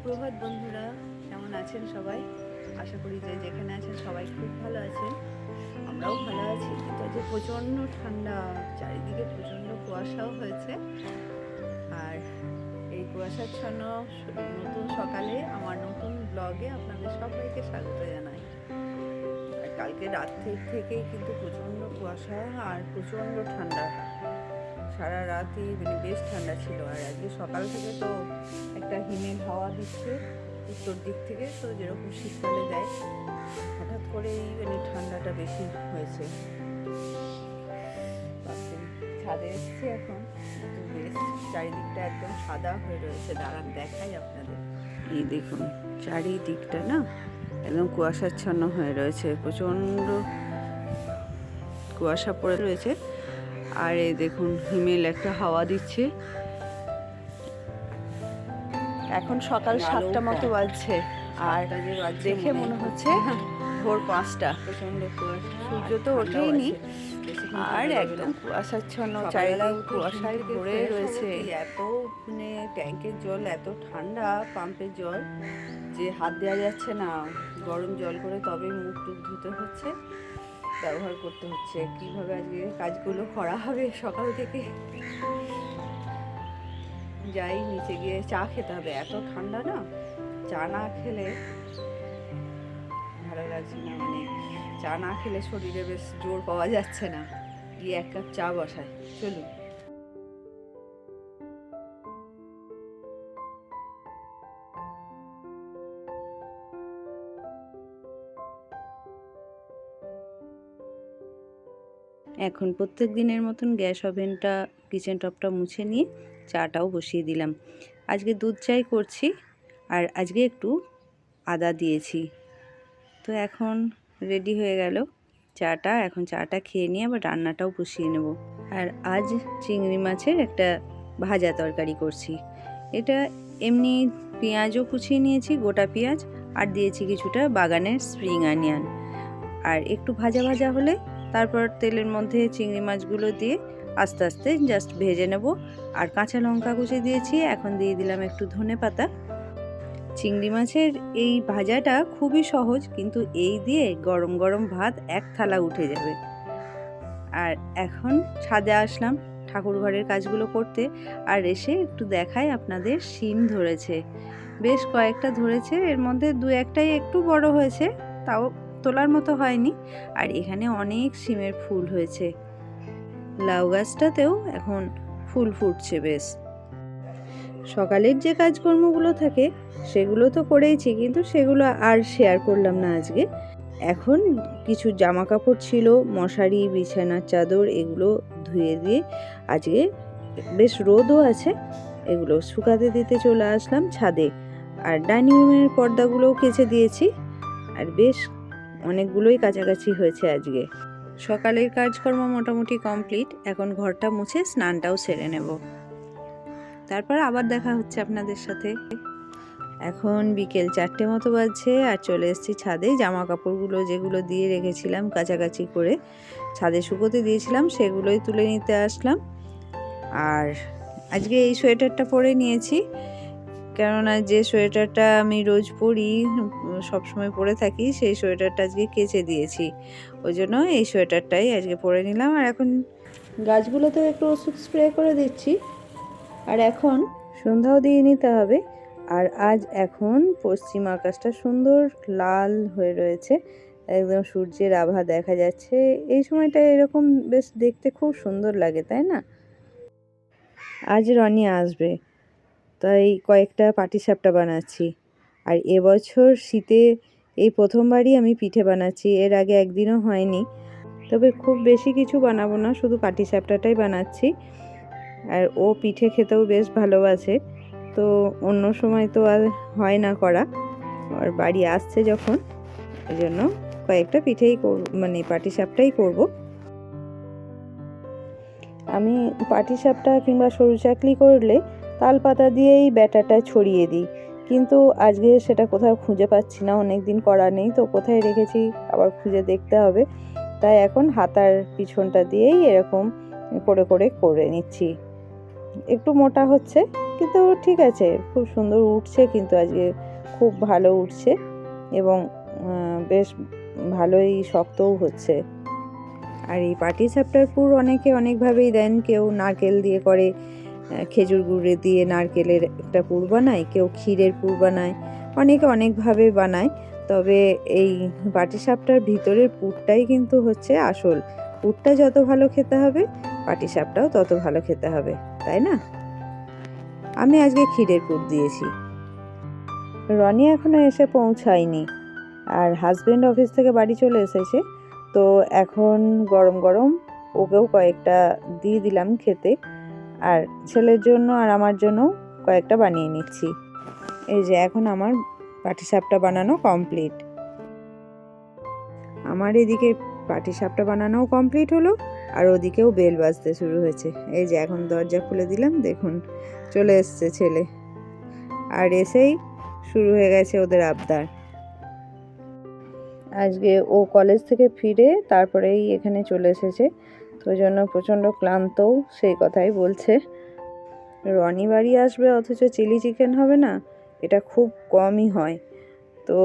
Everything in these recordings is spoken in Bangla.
সুপ্রভাত বন্ধুরা, কেমন আছেন সবাই? আশা করি যে যেখানে আছেন সবাই খুব ভালো আছেন। আমরাও ভালো আছি, কিন্তু যে প্রচণ্ড ঠান্ডা, চারিদিকে প্রচণ্ড কুয়াশাও হয়েছে। আর এই কুয়াশাচ্ছন্ন নতুন সকালে আমার নতুন ব্লগে আপনাদের সবাইকে স্বাগত জানাই। আর কালকে রাত থেকেই কিন্তু প্রচণ্ড কুয়াশা আর প্রচণ্ড ঠান্ডা, সারা রাতই বেশ ঠান্ডা ছিল। আর আজকে সকাল থেকে তো একটা হিমেল হাওয়া দিচ্ছে উত্তর দিক থেকে, তো যেরকম শীতকালে দেয়, হঠাৎ করেই ঠান্ডাটা বেশি হয়েছে। ছাদে এসছি এখন, কিন্তু বেশ চারিদিকটা একদম সাদা হয়ে রয়েছে। দাঁড়ান দেখাই আপনাদের। এই দেখুন, চারিদিকটা না একদম কুয়াশাচ্ছন্ন হয়ে রয়েছে, প্রচণ্ড কুয়াশা পড়ে রয়েছে। আর এই দেখুন, হিমেল একটা হাওয়া দিচ্ছে। এখন সকাল 7টা মতো বাজছে, আর দেখে মনে হচ্ছে ভোর 5টা। সূর্য তো ওঠেইনি, আর একদম কুয়াশাচ্ছন্ন, চারিদিক কুয়াশায় ভরে রয়েছে। এত ট্যাঙ্কের জল এত ঠান্ডা, পাম্পের জল, যে হাত দেওয়া যাচ্ছে না। গরম জল করে তবে মুখ টুক ধুতে হচ্ছে, ব্যবহার করতে হচ্ছে। কিভাবে আজকে কাজগুলো করা হবে সকাল থেকে। যাই, নিচে গিয়ে চা খেতে হবে, এত ঠান্ডা না, চা না খেলে ভালো লাগছে না। চা না খেলে শরীরে বেশ জোর পাওয়া যাচ্ছে না। গিয়ে এক কাপ চা বসাই, চলুন। এখন প্রত্যেক দিনের মতন গ্যাস ওভেনটা, কিচেন টপটা মুছে নিয়ে চাটাও বসিয়ে দিলাম। আজকে দুধ চাই করছি, আর আজকে একটু আদা দিয়েছি। তো এখন রেডি হয়ে গেল চাটা। এখন চাটা খেয়ে নিয়ে আবার রান্নাটাও বসিয়ে নেব। আর আজ চিংড়ি মাছের একটা ভাজা তরকারি করছি। এটা এমনি পেঁয়াজও কুচিয়ে নিয়েছি, গোটা পেঁয়াজ, আর দিয়েছি কিছুটা বাগানের স্প্রিং অনিয়ন। আর একটু ভাজা ভাজা হলে তারপর তেলের মধ্যে চিংড়ি মাছগুলো দিয়ে আস্তে আস্তে জাস্ট ভেজে নেব। আর কাঁচা লঙ্কা কুচি দিয়েছি, এখন দিয়ে দিলাম একটু ধনেপাতা। চিংড়ি মাছের এই ভাজাটা খুবই সহজ, কিন্তু এই দিয়ে গরম গরম ভাত এক থালা উঠে যাবে। আর এখন ছাদে আসলাম ঠাকুর ঘরের কাজগুলো করতে, আর এসে একটু দেখাই আপনাদের। শিম ধরেছে, বেশ কয়েকটা ধরেছে, এর মধ্যে দু একটাই একটু বড় হয়েছে, তাও তোলার মতো হয়নি। আর এখানে অনেক শিমের ফুল হয়েছে। লাউ গাছটাতেও এখন ফুল ফুটছে বেশ। সকালের যে কাজকর্মগুলো থাকে সেগুলো তো করেইছি, কিন্তু সেগুলো আর শেয়ার করলাম না আজকে। এখন কিছু জামা কাপড় ছিল, মশারি, বিছানার চাদর, এগুলো ধুয়ে দিয়ে আজকে বেশ রোদও আছে, এগুলো শুকাতে দিতে চলে আসলাম ছাদে। আর ডাইনিং রুমের পর্দাগুলোও কেচে দিয়েছি। আর বেশ অনেকগুলোই কাছাকাছি হয়েছে আজকে। সকালের কাজকর্ম মোটামুটি কমপ্লিট। এখন ঘরটা মুছে স্নানটাও সেরে নেব, তারপর আবার দেখা হচ্ছে আপনাদের সাথে। এখন বিকেল 4টে মতো বাজছে, আর চলে এসেছি ছাদে। জামা কাপড়গুলো যেগুলো দিয়ে রেখেছিলাম কাছাকাছি করে ছাদে শুকোতে দিয়েছিলাম, সেগুলোই তুলে নিতে আসলাম। আর আজকে এই সোয়েটারটা পরে নিয়েছি, কেননা যে সোয়েটারটা আমি রোজ পরি, সবসময় পরে থাকি, সেই সোয়েটারটা আজকে কেচে দিয়েছি। ওই জন্য এই সোয়েটারটাই আজকে পরে নিলাম। আর এখন গাছগুলোতেও একটু ওষুধ স্প্রে করে দিচ্ছি। আর এখন সন্ধ্যাও দিয়ে নিতে হবে। আর আজ এখন পশ্চিম আকাশটা সুন্দর লাল হয়ে রয়েছে, একদম সূর্যের আভা দেখা যাচ্ছে। এই সময়টা এরকম বেশ দেখতে খুব সুন্দর লাগে, তাই না? আজ রনি আসবে, তাই কয়েকটা পাটিসাপটা বানাচ্ছি। আর এবছর শীতে এই প্রথমবারই আমি পিঠে বানাচ্ছি, এর আগে একদিনও হয়নি। তবে খুব বেশি কিছু বানাবো না, শুধু পাটিসাপটাটাই বানাচ্ছি। আর ও পিঠে খেতেও বেশ ভালোবাসে, তো অন্য সময় তো আর হয় না করা। আর বাড়ি আসছে যখন, এই জন্য কয়েকটা পিঠেই পাটিসাপটাই করব। আমি পাটিসাপটা কিংবা সরু চাকলি করলে তাল পাতা দিয়েই ব্যাটারটা ছড়িয়ে দিই, কিন্তু আজকে সেটা কোথাও খুঁজে পাচ্ছি না। অনেক দিন করা নেই তো, কোথায় রেখেছি আবার খুঁজে দেখতে হবে। তাই এখন হাতার পিছনটা দিয়েই এরকম করে করে নিচ্ছি। একটু মোটা হচ্ছে, কিন্তু ঠিক আছে, খুব সুন্দর উঠছে, কিন্তু আজকে খুব ভালো উঠছে এবং বেশ ভালোই শক্তও হচ্ছে। আর এই পাটিসাপটার পুর অনেকে অনেকভাবেই দেন, কেউ নারকেল দিয়ে করে, খেজুর গুড়ে দিয়ে নারকেলের একটা পুর বানায়, কেউ ক্ষীরের পুর বানায়, অনেকে অনেকভাবে বানায়। তবে এই পাটিসাপটার ভিতরের পুরটাই কিন্তু হচ্ছে আসল। পুরটা যত ভালো খেতে হবে, পাটিসাপটাও তত ভালো খেতে হবে, তাই না? আমি আজকে ক্ষীরের পুর দিয়েছি। রনি এখনো এসে পৌঁছায়নি, আর হাজবেন্ড অফিস থেকে বাড়ি চলে এসেছে। তো এখন গরম গরম ওকেও কয়েকটা দিয়ে দিলাম খেতে, আর ছেলের জন্য আর আমার জন্য কয়েকটা বানিয়ে নিচ্ছি। এই যে এখন আমার পাটিসাপটা বানানো কমপ্লিট। আমার এদিকে পাটিসাপটা বানানোও কমপ্লিট হলো, আর ওদিকেও বেল বাজতে শুরু হয়েছে। এই যে এখন দরজা খুলে দিলাম, দেখুন চলে এসছে ছেলে, আর এসেই শুরু হয়ে গেছে ওদের আবদার। আজকে ও কলেজ থেকে ফিরে তারপরেই এখানে চলে এসেছে, তো ওই জন্য প্রচণ্ড ক্লান্তও, সেই কথাই বলছে। রনি বাড়ি আসবে অথচ চিলি চিকেন হবে না, এটা খুব কমই হয়। তো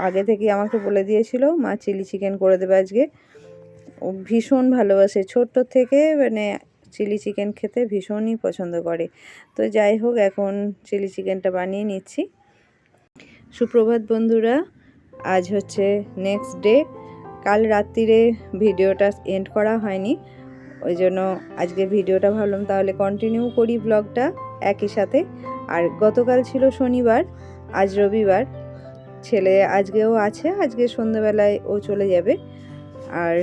আগে থেকে আমাকে বলে দিয়েছিল মা চিলি চিকেন করে দেবে আজকে। ও ভীষণ ভালোবাসে, ছোট্ট থেকে মানে চিলি চিকেন খেতে ভীষণই পছন্দ করে। তো যাই হোক, এখন চিলি চিকেনটা বানিয়ে নিচ্ছি। সুপ্রভাত বন্ধুরা, আজ হচ্ছে নেক্সট ডে। কাল রাত্রিরে ভিডিওটা এন্ড করা হয়নি, ওই জন্য আজকে ভিডিওটা ভাবলাম তাহলে কন্টিনিউ করি ব্লগটা একই সাথে। আর গতকাল ছিল শনিবার, আজ রবিবার, ছেলে আজকেও আছে, আজকে সন্ধ্যাবেলায় ও চলে যাবে। আর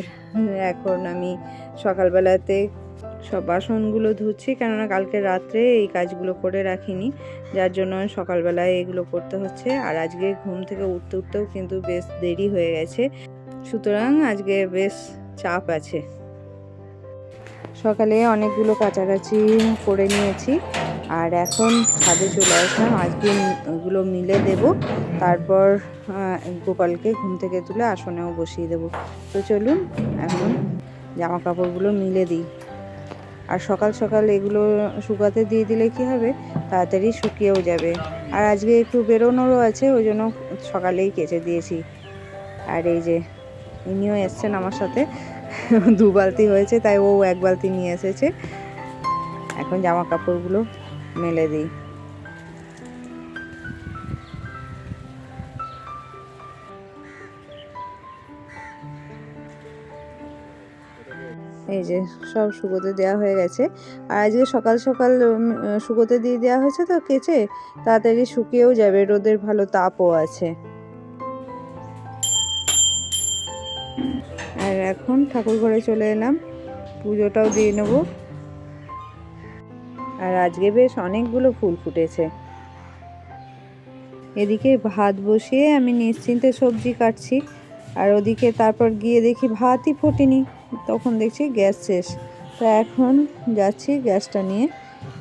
এখন আমি সকালবেলাতে সব বাসনগুলো ধুচ্ছি, কেননা কালকে রাত্রে এই কাজগুলো করে রাখিনি, যার জন্য সকালবেলায় এগুলো করতে হচ্ছে। আর আজকে ঘুম থেকে উঠতে উঠতেও কিন্তু বেশ দেরি হয়ে গেছে, সুতরাং আজকে বেশ চাপ আছে। সকালে অনেকগুলো কাছাকাছি করে নিয়েছি, আর এখন ছাদে চলে আসলাম। আজকে ওগুলো মিলে দেব, তারপর গোপালকে ঘুম থেকে তুলে আসনেও বসিয়ে দেব। তো চলুন এখন জামা কাপড়গুলো মিলে দিই। আর সকাল সকাল এগুলো শুকাতে দিয়ে দিলে কি হবে, তাড়াতাড়ি শুকিয়েও যাবে। আর আজকে একটু বেরোনোরও আছে, ওই জন্য সকালেই কেচে দিয়েছি। আর এই যে ইনিও এসছেন আমার সাথে, 2 বালতি হয়েছে, তাই ও 1 বালতি নিয়ে এসেছে। এখন জামা কাপড়গুলো মেলে দিই। এই যে সব শুকোতে দেওয়া হয়ে গেছে, আর আজকে সকাল সকাল শুকোতে দিয়ে দেওয়া হয়েছে, তো কেচে তাড়াতাড়ি শুকিয়েও যাবে, রোদের ভালো তাপও আছে। আর এখন ঠাকুর ঘরে চলে এলাম, পুজোটাও দিয়ে নেব। আর আজকে বেশ অনেকগুলো ফুল ফুটেছে। এদিকে ভাত বসিয়ে আমি নিশ্চিন্তে সবজি কাটছি, আর ওদিকে তারপর গিয়ে দেখি ভাতই ফোটেনি, তখন দেখছি গ্যাস শেষ। তো এখন যাচ্ছি গ্যাসটা নিয়ে,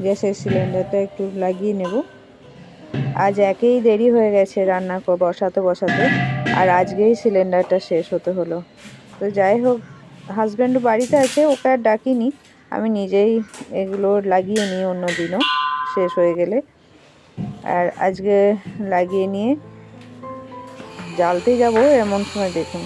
গ্যাসের সিলিন্ডারটা একটু লাগিয়ে নেব। আজ একেই দেরি হয়ে গেছে রান্না বসাতে, আর আজকেই সিলিন্ডারটা শেষ হতে হলো। তো যাই হোক, হাজব্যান্ড বাড়িতে আছে, ওকে আর ডাকিনি, আমি নিজেই এগুলো লাগিয়ে নিই অন্য দিনও শেষ হয়ে গেলে। আর আজকে লাগিয়ে নিয়ে জ্বালতে যাব, এমন সময় দেখুন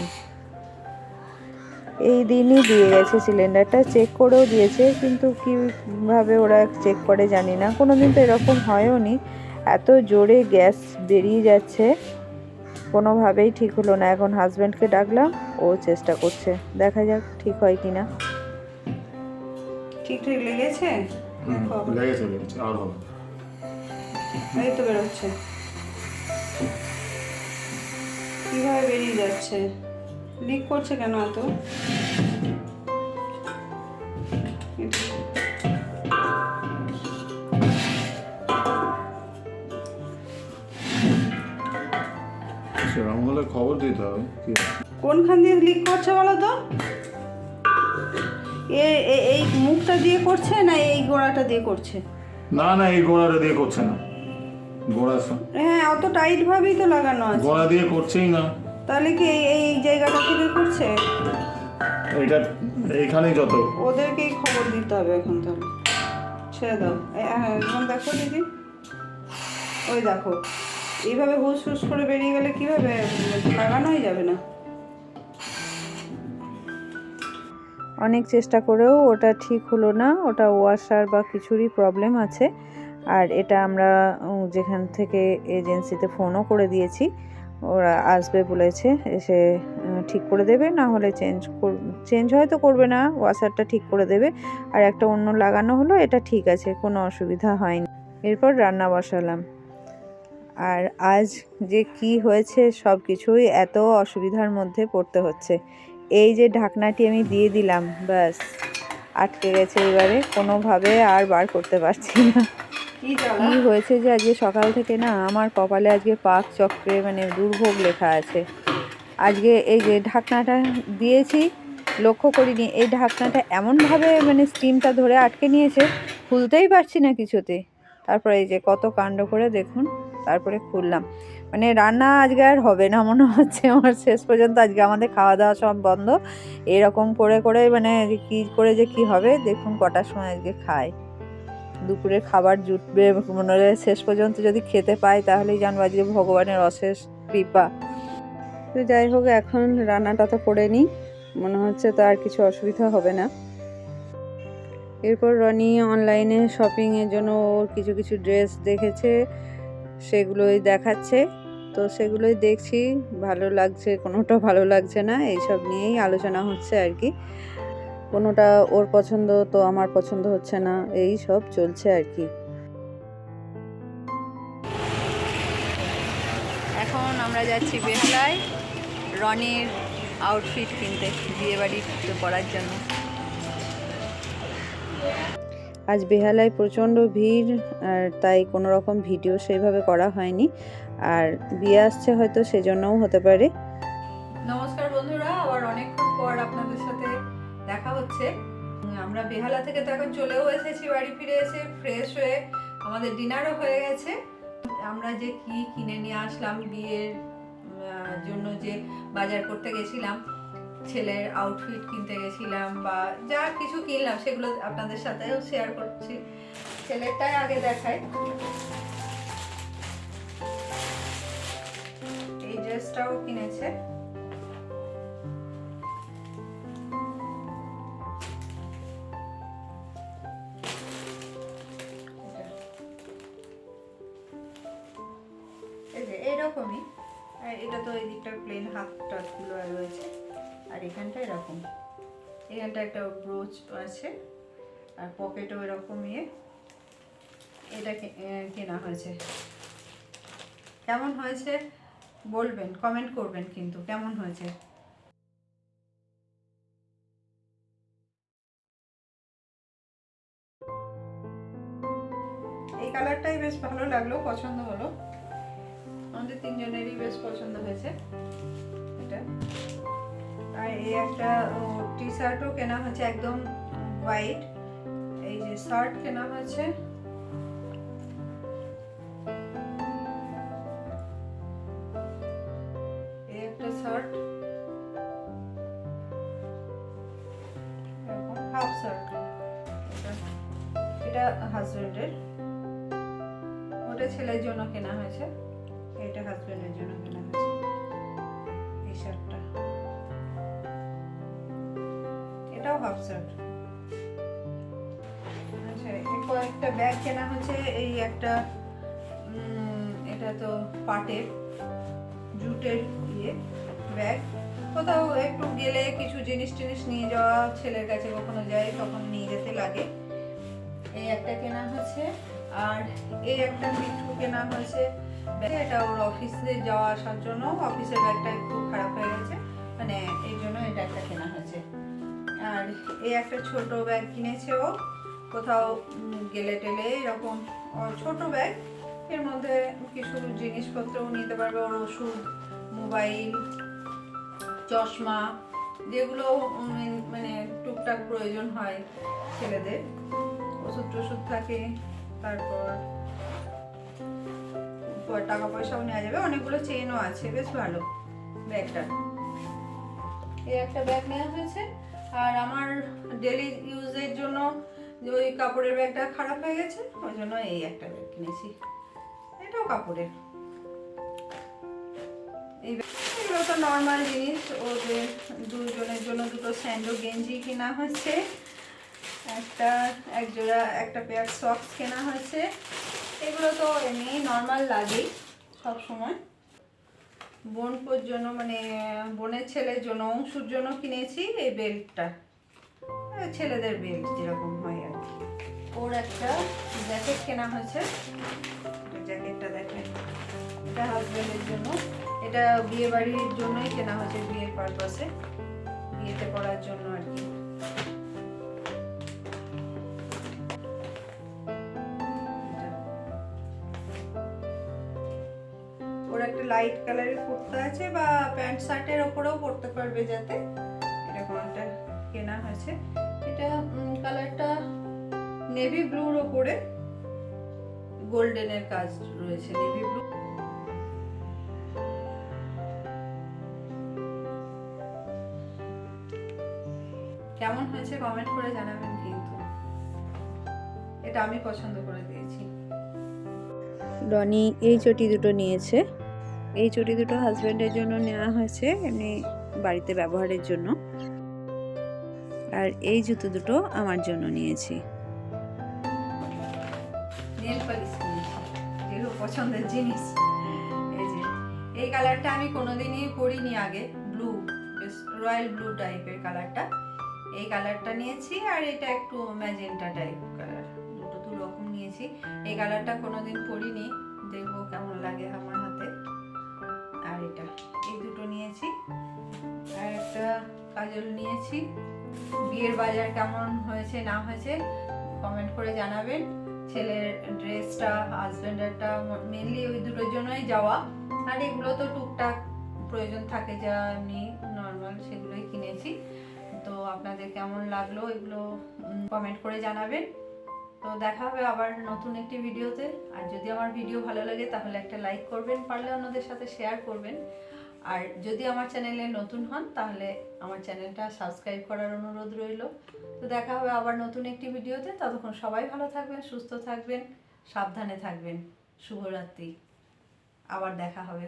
এই দিনই দিয়ে গেছে সিলিন্ডারটা, চেক করেও দিয়েছে, কিন্তু কীভাবে ওরা চেক করে জানি না, কোনো দিন তো এরকম হয়ও নি। এত জোরে গ্যাস বেরিয়ে যাচ্ছে, কোনোভাবেই ঠিক হলো না। এখন হাজব্যান্ডকে ডাকলাম, ও চেষ্টা করছে, দেখা যাক ঠিক হয় কিনা। ঠিকঠাক লেগেছে? লেগেছে আর হবে, এই তো বেরোচ্ছে, কিভাবে বেরিয়ে যাচ্ছে, লিক করছে কেন এত? সেরকম হলে খবর দিতে হবে। কোনখান দিয়ে লিক করছে বলো তো? এই মুখটা দিয়ে করছে না এই গোড়াটা দিয়ে করছে? না না, এই গোড়াটা দিয়ে করছে না, গোড়া হ্যাঁ, অত টাইট ভাবেই তো লাগানো আছে, গোড়া দিয়ে করছেই না। তাহলে কি এই জায়গাটা থেকে করছে? এটা এইখানেই যত, ওদেরকেই খবর দিতে হবে এখন, তাহলে ছেড়ে দাও। এখন দেখো দিদি, ওই দেখো, এইভাবে হুস হুস করে বেরিয়ে গেলে কীভাবে লাগানোই যাবে না। অনেক চেষ্টা করেও ওটা ঠিক হলো না, ওটা ওয়াশার বা কিছুরই প্রবলেম আছে। আর এটা আমরা যেখান থেকে এজেন্সিতে ফোনও করে দিয়েছি, ওরা আসবে বলেছে, এসে ঠিক করে দেবে, না হলে চেঞ্জ হয়তো করবে না, ওয়াশারটা ঠিক করে দেবে। আর একটা অন্য লাগানো হলো, এটা ঠিক আছে, কোনো অসুবিধা হয়নি। এরপর রান্না বসালাম। আর আজ যে কি হয়েছে, সব কিছুই এত অসুবিধার মধ্যে পড়তে হচ্ছে। এই যে ঢাকনাটি আমি দিয়ে দিলাম, ব্যাস আটকে গেছে, এবারে কোনোভাবে আর বার করতে পারছি না। কি হয়েছে যে আজকে সকাল থেকে না আমার কপালে আজকে পাক চক্রে মানে দুর্ভোগ লেখা আছে। আজকে এই যে ঢাকনাটা দিয়েছি, লক্ষ্য করিনি এই ঢাকনাটা এমনভাবে মানে স্টিমটা ধরে আটকে নিয়েছে, খুলতেই পারছি না কিছুতে। তারপরে এই যে কত কাণ্ড করে দেখুন, তারপরে খুললাম। মানে রান্না আজকে আর হবে না মনে হচ্ছে আমার, শেষ পর্যন্ত আজকে আমাদের খাওয়া দাওয়া সব বন্ধ। এরকম করে করে মানে কি করে যে কি হবে, দেখুন কটার সময় আজকে খায়। দুপুরের খাবার জুটবে মনে হয়, শেষ পর্যন্ত যদি খেতে পাই তাহলেই জানবো আজকে ভগবানের অশেষ কৃপা। তো যাই হোক, এখন রান্নাটা তো করে নিই, মনে হচ্ছে তো আর কিছু অসুবিধা হবে না। এরপর রনি অনলাইনে শপিংয়ের জন্য ওর কিছু কিছু ড্রেস দেখেছে, সেগুলোই দেখাচ্ছে। তো সেগুলোই দেখছি, ভালো লাগছে কোনোটা, ভালো লাগছে না, এইসব নিয়েই আলোচনা হচ্ছে আর কি। কোনোটা ওর পছন্দ তো আমার পছন্দ হচ্ছে না, এই সব চলছে আর কি। এখন আমরা যাচ্ছি বেহালায় রনির আউটফিট কিনতে, বিয়েবাড়িতে পরার জন্য। আজ বেহালায় প্রচণ্ড ভিড়, আর তাই কোনো রকম ভিডিও সেইভাবে করা হয়নি। আর বিয়ে আসছে হয়তো সেজন্যও হতে পারে। নমস্কার বন্ধুরা, আবার অনেকক্ষণ পর আপনাদের সাথে দেখা হচ্ছে। আমরা বেহালা থেকে তো এখন চলেও এসেছি, বাড়ি ফিরে এসে ফ্রেশ হয়ে আমাদের ডিনারও হয়ে গেছে। আমরা যে কি কিনে নিয়ে আসলাম বিয়ের জন্য, যে বাজার করতে গেছিলাম, ছেলের আউটফিট কিনতে গেছিলাম বা যা কিছু কিনলাম, সেগুলো আপনাদের সাথেও শেয়ার করছি। ছেলেরটাই আগে দেখাই। এই ড্রেসটাও কিনেছে, এইরকমই। আর এটা তো এই দিকটা প্লেন, হাফ টাচগুলো রয়েছে, আর এখানটা এরকম, এখানটা একটা ব্রোচ আছে, আর পকেটও এরকম এটা কেনা হয়েছে। কেমন হয়েছে বলবেন, কমেন্ট করবেন কিন্তু কেমন হয়েছে। এই কালারটাই বেশ ভালো লাগলো, পছন্দ হলো, আমাদের তিনজনেরই বেশ পছন্দ হয়েছে এটা। আর এই একটা টি শার্টও কেনা হয়েছে, একদম হোয়াইট। এই যে শার্ট কেনা হয়েছে, এই একটা শার্ট, হাফ শার্ট, এটা হাজবেন্ডের, ওটা ছেলের জন্য কেনা হয়েছে, এটা হাজবেন্ডের জন্য কেনা হয়েছে। এই শার্টটা, এটাও হাফ শার্ট। আচ্ছা, কয়েকটা ব্যাগ কেনা হয়েছে। এই একটা এটা তো পাটের জুটের ব্যাগ, কোথাও একটু গেলে কিছু জিনিস টিনিস নিয়ে যাওয়া, ছেলের কাছে কখনো যাই তখন নিয়ে যেতে লাগে। এই একটা কেনা হয়েছে, আর এই একটা মিঠু কেনা হয়েছে। এটা ওর অফিসে যাওয়া আসার জন্য, অফিসের ব্যাগটা একটু খারাপ হয়ে গেছে, মানে এই জন্য এটা একটা কেনা হয়েছে। আর এই একটা ছোট ব্যাগ কিনেছে ও, কোথাও গেলে টেলে, এরকম ছোট ব্যাগ, এর মধ্যে কিছু জিনিসপত্রও নিতে পারবে, ওর ওষুধ, মোবাইল, চশমা, যেগুলো মানে টুকটাক প্রয়োজন হয় ছেলেদের, ওষুধ টষুধ থাকে। তারপর টাকা পয়সাও নেওয়া যাবে, অনেকগুলো চেনও আছে, বেশ ভালো ব্যাগটা। এই একটা ব্যাগ নেওয়া হয়েছে। আর আমার ডেলি ইউজের জন্য ওই কাপড়ের ব্যাগটা খারাপ হয়ে গেছে, ওই জন্য এই একটা ব্যাগ কিনেছি। এটা কাপড়ের। এগুলো তো নর্মাল জিনিস। ওদের দুজনের জন্য দুটো স্যান্ডো গেঞ্জি কেনা হয়েছে, এক জোড়া একটা পেয়ার সক্স কেনা হয়েছে। এগুলো তো এমনি নর্মাল লাগেই সব সময়। বোনপোর জন্য মানে বোনের ছেলের জন্য অংশুর জন্য কিনেছি এই বেল্টটা, ছেলেদের বেল্ট যেরকম হয় আর কি। ওর একটা জ্যাকেট কেনা হয়েছে, জ্যাকেটটা দেখেন, এটা হাজব্যান্ডের জন্য। এটা বিয়ে বাড়ির জন্যই কেনা হয়েছে, বিয়ের পারপাসে, বিয়েতে পরার জন্য আর কি। ওর একটা লাইট কালারের কুর্তা আছে, বা প্যান্ট শার্টের ওপরেও পরতে পারবে, যাতে এরকম একটা কেনা হয়েছে। এটা কালারটা নেভি ব্লুর ওপরে গোল্ডেনের কাজ রয়েছে, নেভি ব্লু। কেমন হয়েছে কমেন্ট করে জানাবেন কিন্তু। এটা আমি পছন্দ করে দিয়েছি। রনি এই চটি দুটো নিয়েছে। এই চটি দুটো হাজব্যান্ডের জন্য নেওয়া হয়েছে, এমনি বাড়িতে ব্যবহারের জন্য। আর এই জুতো দুটো আমার জন্য নিয়েছি। নেল পালিশ নিয়েছি, যেগুলো পছন্দের জিনিস। এই যে এই কালারটা আমি কোনোদিনই পরিনি আগে, ব্লু, বেশ রয়্যাল ব্লু টাইপের কালারটা। এই কালারটা নিয়েছি, আর এটা একটু ম্যাজেন্টা টাইপ কালার, দুটো দু রকম নিয়েছি। এই কালারটা কোনোদিন পরিনি, দেখবো কেমন লাগে আমার হাতে। আর এটা এই দুটো নিয়েছি, আর একটা কাজল নিয়েছি। বিয়ের বাজার কেমন হয়েছে না হয়েছে কমেন্ট করে জানাবেন। ছেলের ড্রেসটা, হাজব্যান্ডেরটা, মেনলি ওই দুটোর জন্যই যাওয়া। আর এগুলো তো টুকটাক প্রয়োজন থাকে, যা এমনি নর্মাল, সেগুলোই কিনেছি। তো আপনাদের কেমন লাগলো এগুলো কমেন্ট করে জানাবেন। তো দেখা হবে আবার নতুন একটি ভিডিওতে। আর যদি আমার ভিডিও ভালো লাগে তাহলে একটা লাইক করবেন, পারলে অন্যদের সাথে শেয়ার করবেন। আর যদি আমার চ্যানেলে নতুন হন তাহলে আমার চ্যানেলটা সাবস্ক্রাইব করার অনুরোধ রইল। তো দেখা হবে আবার নতুন একটি ভিডিওতে। ততক্ষণ সবাই ভালো থাকবেন, সুস্থ থাকবেন, সাবধানে থাকবেন। শুভরাত্রি, আবার দেখা হবে।